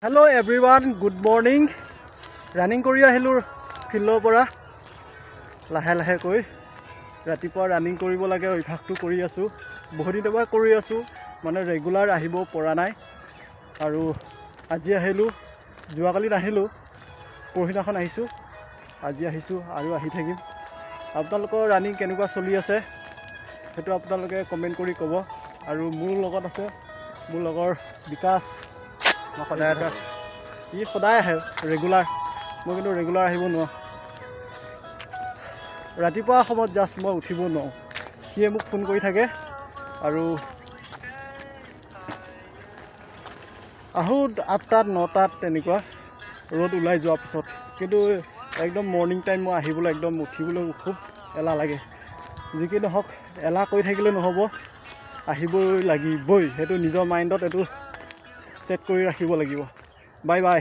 Hello' everyone, good morning. Running কৰি আহিলোঁ ফিল্ডৰ পৰা লাহে লাহেকৈ। ৰাতিপুৱা ৰানিং কৰিব লাগে, অভ্যাসটো কৰি আছোঁ। বহুত দিনৰ পৰা কৰি আছোঁ, মানে ৰেগুলাৰ আহিব পৰা নাই। আৰু আজি আহিলোঁ, যোৱাকালি নাহিলোঁ, পৰহিদিনাখন আহিছোঁ, আজি আহিছোঁ আৰু আহি থাকিম। আপোনালোকৰ ৰানিং কেনেকুৱা চলি আছে সেইটো আপোনালোকে কমেণ্ট কৰি ক'ব। আৰু মোৰ লগত আছে মোৰ লগৰ বিকাশ। ই সদায় আহে ৰেগুলাৰ, মই কিন্তু ৰেগুলাৰ আহিব নোৱাৰোঁ। ৰাতিপুৱা সময়ত জাষ্ট মই উঠিব নোৱাৰোঁ, সিয়ে মোক ফোন কৰি থাকে। আৰু আহোঁ 8টাত 9টাত তেনেকুৱা, ৰ'দ ওলাই যোৱাৰ পিছত। কিন্তু একদম মৰ্ণিং টাইম মই আহিবলৈ একদম উঠিবলৈ খুব এলাহ লাগে। যি কি নহওক, এলাহ কৰি থাকিলে নহ'ব, আহিবই লাগিবই। সেইটো নিজৰ মাইণ্ডত এইটো ছেট কৰি ৰাখিব লাগিব। Bye bye.